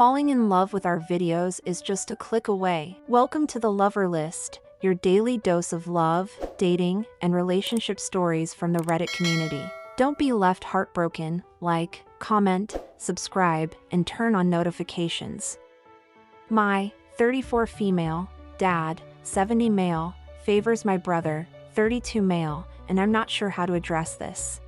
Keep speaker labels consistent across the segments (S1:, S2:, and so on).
S1: Falling in love with our videos is just a click away. Welcome to the Lover List, your daily dose of love, dating, and relationship stories from the Reddit community. Don't be left heartbroken. Like, comment, subscribe, and turn on notifications. My 34 female, dad, 70 male, favors my brother, 32 male, and I'm not sure how to address this.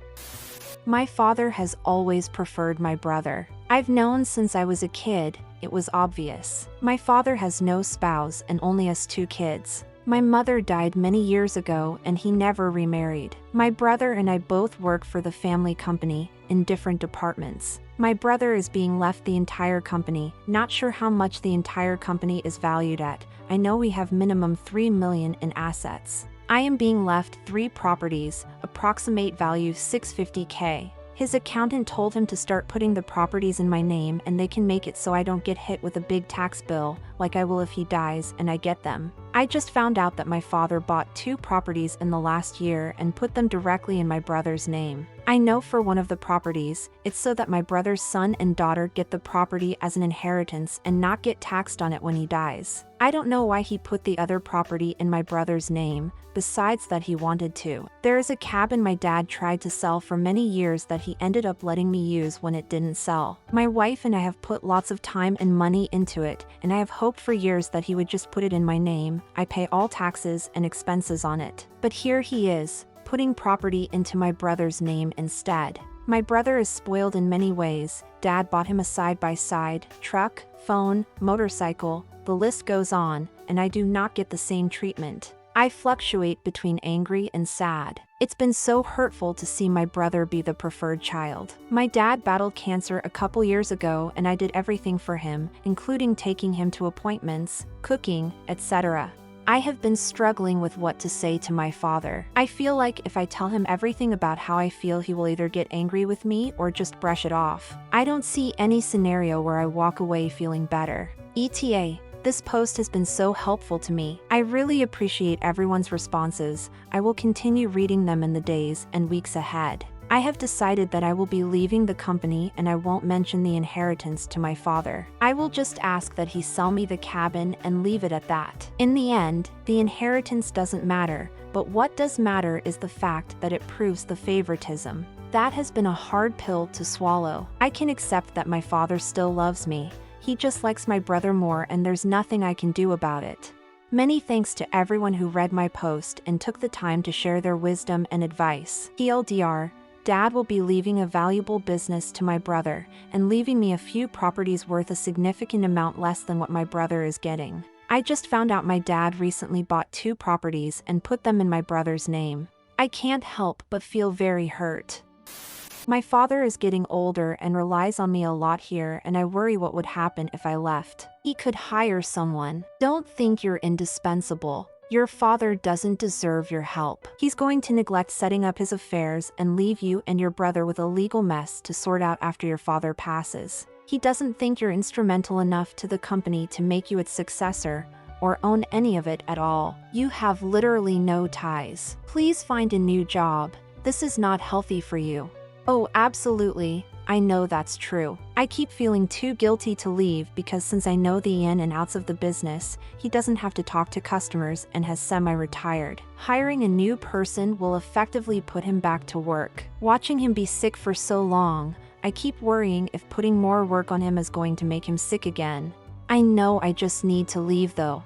S1: My father has always preferred my brother. I've known since I was a kid, it was obvious. My father has no spouse and only has 2 kids. My mother died many years ago and he never remarried. My brother and I both work for the family company, in different departments. My brother is being left the entire company, not sure how much the entire company is valued at. I know we have minimum 3 million in assets. I am being left 3 properties, approximate value $650K. His accountant told him to start putting the properties in my name and they can make it so I don't get hit with a big tax bill, like I will if he dies and I get them. I just found out that my father bought 2 properties in the last year and put them directly in my brother's name. I know for one of the properties, it's so that my brother's son and daughter get the property as an inheritance and not get taxed on it when he dies. I don't know why he put the other property in my brother's name, besides that he wanted to. There is a cabin my dad tried to sell for many years that he ended up letting me use when it didn't sell. My wife and I have put lots of time and money into it, and I have hoped for years that he would just put it in my name. I pay all taxes and expenses on it. But here he is, putting property into my brother's name instead. My brother is spoiled in many ways. Dad bought him a side-by-side, truck, phone, motorcycle, the list goes on, and I do not get the same treatment. I fluctuate between angry and sad. It's been so hurtful to see my brother be the preferred child. My dad battled cancer a couple years ago and I did everything for him, including taking him to appointments, cooking, etc. I have been struggling with what to say to my father. I feel like if I tell him everything about how I feel, he will either get angry with me or just brush it off. I don't see any scenario where I walk away feeling better. ETA. This post has been so helpful to me. I really appreciate everyone's responses. I will continue reading them in the days and weeks ahead. I have decided that I will be leaving the company and I won't mention the inheritance to my father. I will just ask that he sell me the cabin and leave it at that. In the end, the inheritance doesn't matter, but what does matter is the fact that it proves the favoritism. That has been a hard pill to swallow. I can accept that my father still loves me. He just likes my brother more and there's nothing I can do about it. Many thanks to everyone who read my post and took the time to share their wisdom and advice. TLDR, Dad will be leaving a valuable business to my brother and leaving me a few properties worth a significant amount less than what my brother is getting. I just found out my dad recently bought 2 properties and put them in my brother's name. I can't help but feel very hurt. My father is getting older and relies on me a lot here, and I worry what would happen if I left. He could hire someone. Don't think you're indispensable. Your father doesn't deserve your help. He's going to neglect setting up his affairs and leave you and your brother with a legal mess to sort out after your father passes. He doesn't think you're instrumental enough to the company to make you its successor, or own any of it at all. You have literally no ties. Please find a new job. This is not healthy for you. Oh, absolutely. I know that's true. I keep feeling too guilty to leave because since I know the in and outs of the business, he doesn't have to talk to customers and has semi-retired. Hiring a new person will effectively put him back to work. Watching him be sick for so long, I keep worrying if putting more work on him is going to make him sick again. I know I just need to leave though.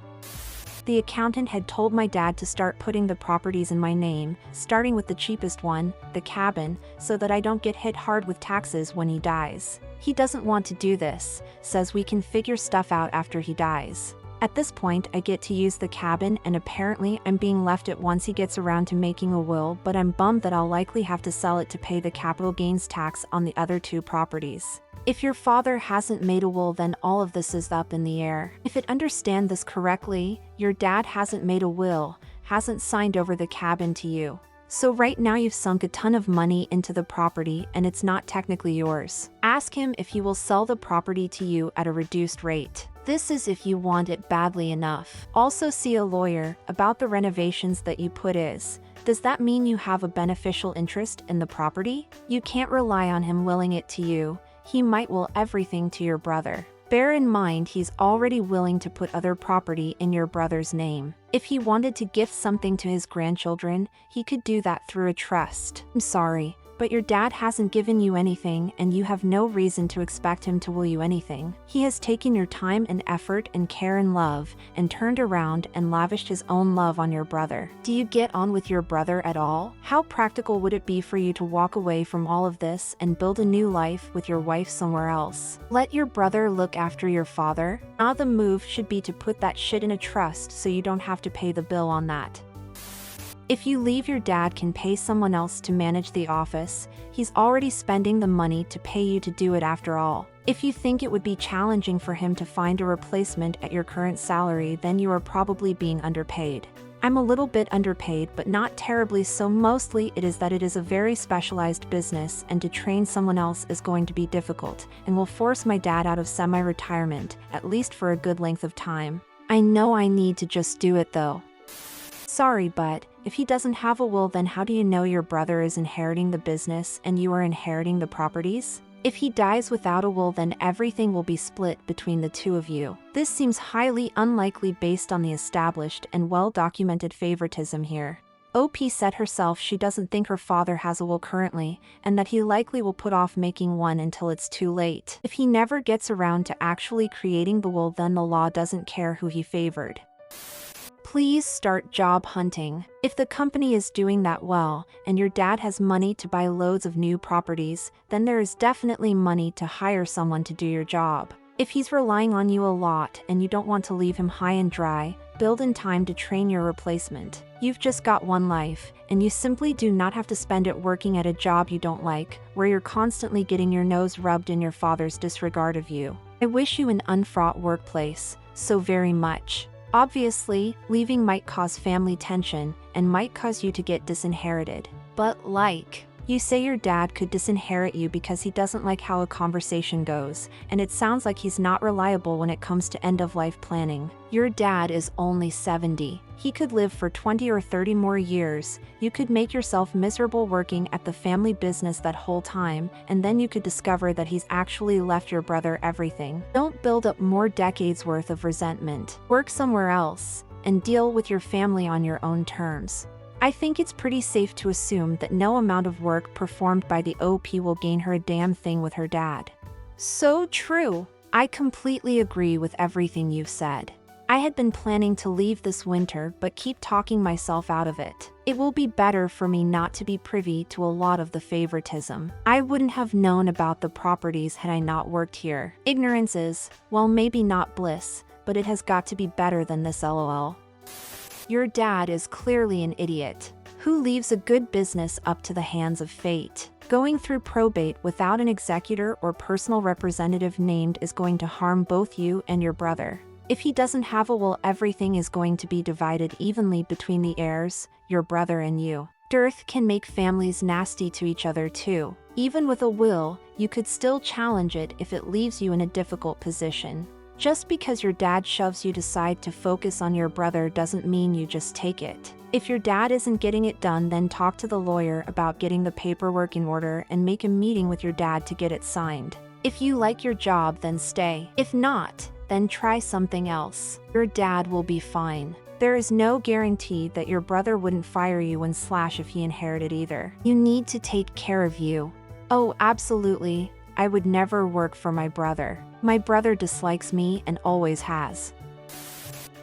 S1: The accountant had told my dad to start putting the properties in my name, starting with the cheapest one, the cabin, so that I don't get hit hard with taxes when he dies. He doesn't want to do this, says we can figure stuff out after he dies. At this point, I get to use the cabin and apparently I'm being left it once he gets around to making a will, but I'm bummed that I'll likely have to sell it to pay the capital gains tax on the other 2 properties. If your father hasn't made a will, then all of this is up in the air. If I understand this correctly, your dad hasn't made a will, hasn't signed over the cabin to you. So right now you've sunk a ton of money into the property and it's not technically yours. Ask him if he will sell the property to you at a reduced rate. This is if you want it badly enough. Also see a lawyer about the renovations that you put is. Does that mean you have a beneficial interest in the property? You can't rely on him willing it to you. He might will everything to your brother. Bear in mind he's already willing to put other property in your brother's name. If he wanted to gift something to his grandchildren, he could do that through a trust. I'm sorry, but your dad hasn't given you anything and you have no reason to expect him to will you anything. He has taken your time and effort and care and love and turned around and lavished his own love on your brother. Do you get on with your brother at all? How practical would it be for you to walk away from all of this and build a new life with your wife somewhere else? Let your brother look after your father? Now the move should be to put that shit in a trust so you don't have to pay the bill on that. If you leave, your dad can pay someone else to manage the office. He's already spending the money to pay you to do it after all. If you think it would be challenging for him to find a replacement at your current salary, then you are probably being underpaid. I'm a little bit underpaid, but not terribly so. Mostly it is that it is a very specialized business, and to train someone else is going to be difficult and will force my dad out of semi-retirement, at least for a good length of time. I know I need to just do it though. Sorry, but if he doesn't have a will, then how do you know your brother is inheriting the business and you are inheriting the properties? If he dies without a will, then everything will be split between the two of you. This seems highly unlikely based on the established and well-documented favoritism here. OP said herself she doesn't think her father has a will currently, and that he likely will put off making one until it's too late. If he never gets around to actually creating the will, then the law doesn't care who he favored. Please start job hunting. If the company is doing that well, and your dad has money to buy loads of new properties, then there is definitely money to hire someone to do your job. If he's relying on you a lot and you don't want to leave him high and dry, build in time to train your replacement. You've just got one life, and you simply do not have to spend it working at a job you don't like, where you're constantly getting your nose rubbed in your father's disregard of you. I wish you an unfraught workplace, so very much. Obviously, leaving might cause family tension and might cause you to get disinherited. But you say your dad could disinherit you because he doesn't like how a conversation goes, and it sounds like he's not reliable when it comes to end-of-life planning. Your dad is only 70. He could live for 20 or 30 more years. You could make yourself miserable working at the family business that whole time, and then you could discover that he's actually left your brother everything. Don't build up more decades worth of resentment. Work somewhere else, and deal with your family on your own terms. I think it's pretty safe to assume that no amount of work performed by the OP will gain her a damn thing with her dad. So true. I completely agree with everything you've said. I had been planning to leave this winter, but keep talking myself out of it. It will be better for me not to be privy to a lot of the favoritism. I wouldn't have known about the properties had I not worked here. Ignorance is, well, maybe not bliss, but it has got to be better than this, lol. Your dad is clearly an idiot. Who leaves a good business up to the hands of fate? Going through probate without an executor or personal representative named is going to harm both you and your brother. If he doesn't have a will, everything is going to be divided evenly between the heirs, your brother and you. Dearth can make families nasty to each other too. Even with a will, you could still challenge it if it leaves you in a difficult position. Just because your dad shoves you aside to focus on your brother doesn't mean you just take it. If your dad isn't getting it done, then talk to the lawyer about getting the paperwork in order and make a meeting with your dad to get it signed. If you like your job, then stay. If not, then try something else. Your dad will be fine. There is no guarantee that your brother wouldn't fire you when if he inherited either. You need to take care of you. Oh, absolutely. I would never work for my brother. My brother dislikes me and always has.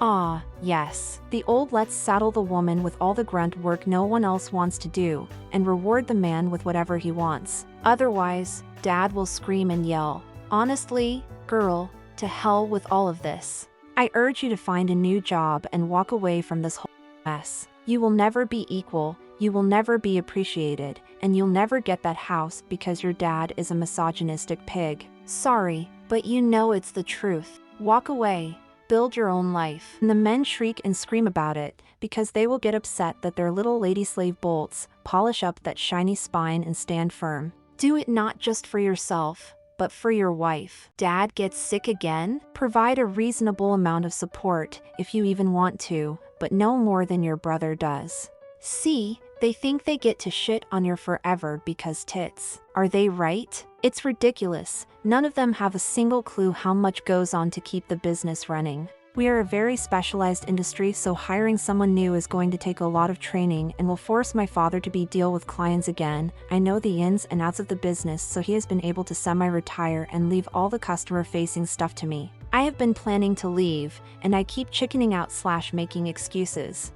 S1: Ah, yes. The old let's saddle the woman with all the grunt work no one else wants to do, and reward the man with whatever he wants. Otherwise, dad will scream and yell. Honestly, girl, to hell with all of this. I urge you to find a new job and walk away from this whole mess. You will never be equal, you will never be appreciated, and you'll never get that house because your dad is a misogynistic pig. Sorry, but you know it's the truth. Walk away, build your own life. And the men shriek and scream about it, because they will get upset that their little lady slave bolts polish up that shiny spine and stand firm. Do it not just for yourself, but for your wife. Dad gets sick again? Provide a reasonable amount of support, if you even want to, but no more than your brother does. See, they think they get to shit on your forever because tits. Are they right? It's ridiculous. None of them have a single clue how much goes on to keep the business running. We are a very specialized industry, so hiring someone new is going to take a lot of training and will force my father to deal with clients again. I know the ins and outs of the business, so he has been able to semi-retire and leave all the customer-facing stuff to me. I have been planning to leave, and I keep chickening out / making excuses.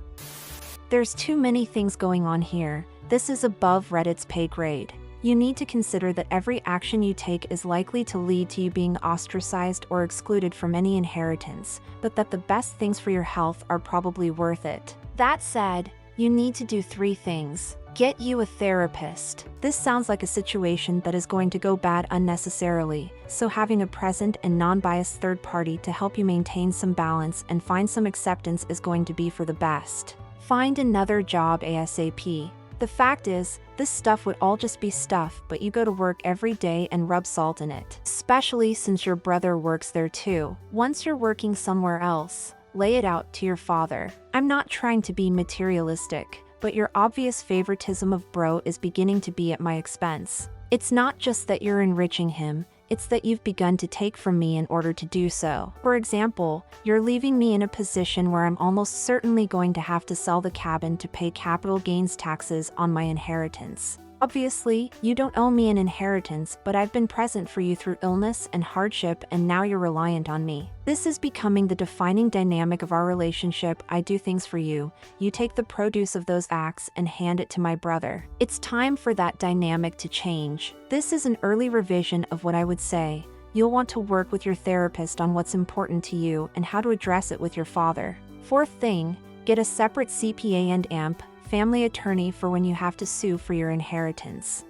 S1: There's too many things going on here. This is above Reddit's pay grade. You need to consider that every action you take is likely to lead to you being ostracized or excluded from any inheritance, but that the best things for your health are probably worth it. That said, you need to do 3 things. Get you a therapist. This sounds like a situation that is going to go bad unnecessarily, so having a present and non-biased third party to help you maintain some balance and find some acceptance is going to be for the best. Find another job ASAP. The fact is, this stuff would all just be stuff, but you go to work every day and rub salt in it. Especially since your brother works there too. Once you're working somewhere else, lay it out to your father. I'm not trying to be materialistic, but your obvious favoritism of bro is beginning to be at my expense. It's not just that you're enriching him, it's that you've begun to take from me in order to do so. For example, you're leaving me in a position where I'm almost certainly going to have to sell the cabin to pay capital gains taxes on my inheritance. Obviously, you don't owe me an inheritance, but I've been present for you through illness and hardship, and now you're reliant on me. This is becoming the defining dynamic of our relationship. I do things for you, you take the produce of those acts and hand it to my brother. It's time for that dynamic to change. This is an early revision of what I would say. You'll want to work with your therapist on what's important to you and how to address it with your father. 4th thing, get a separate CPA and AMP, family attorney, for when you have to sue for your inheritance.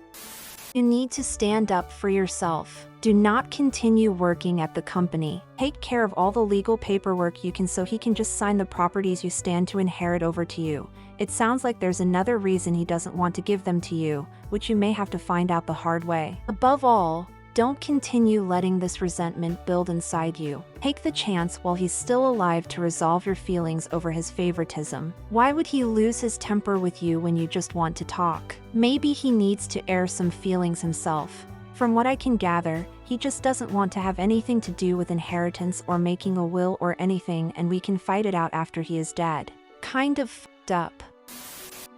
S1: You need to stand up for yourself. Do not continue working at the company. Take care of all the legal paperwork you can so he can just sign the properties you stand to inherit over to you. It sounds like there's another reason he doesn't want to give them to you, which you may have to find out the hard way. Above all, don't continue letting this resentment build inside you. Take the chance while he's still alive to resolve your feelings over his favoritism. Why would he lose his temper with you when you just want to talk? Maybe he needs to air some feelings himself. From what I can gather, he just doesn't want to have anything to do with inheritance or making a will or anything, and we can fight it out after he is dead. Kind of f***ed up.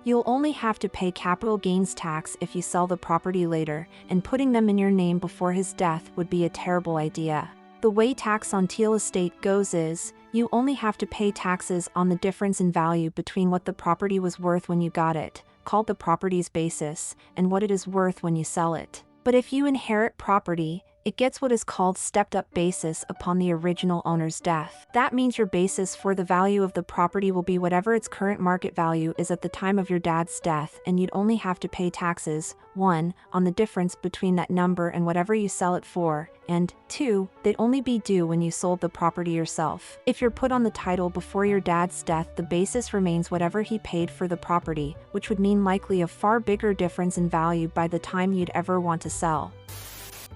S1: You'll only have to pay capital gains tax if you sell the property later, and putting them in your name before his death would be a terrible idea. The way tax on real estate goes is, you only have to pay taxes on the difference in value between what the property was worth when you got it, called the property's basis, and what it is worth when you sell it. But if you inherit property, it gets what is called stepped-up basis upon the original owner's death. That means your basis for the value of the property will be whatever its current market value is at the time of your dad's death, and you'd only have to pay taxes, 1, on the difference between that number and whatever you sell it for, and 2, they'd only be due when you sold the property yourself. If you're put on the title before your dad's death, the basis remains whatever he paid for the property, which would mean likely a far bigger difference in value by the time you'd ever want to sell.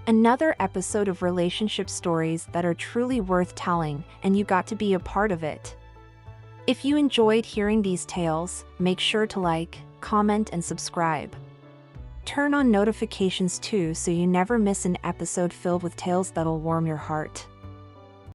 S1: Another episode of relationship stories that are truly worth telling, and you got to be a part of it. If you enjoyed hearing these tales, make sure to like, comment, and subscribe. Turn on notifications too so you never miss an episode filled with tales that'll warm your heart.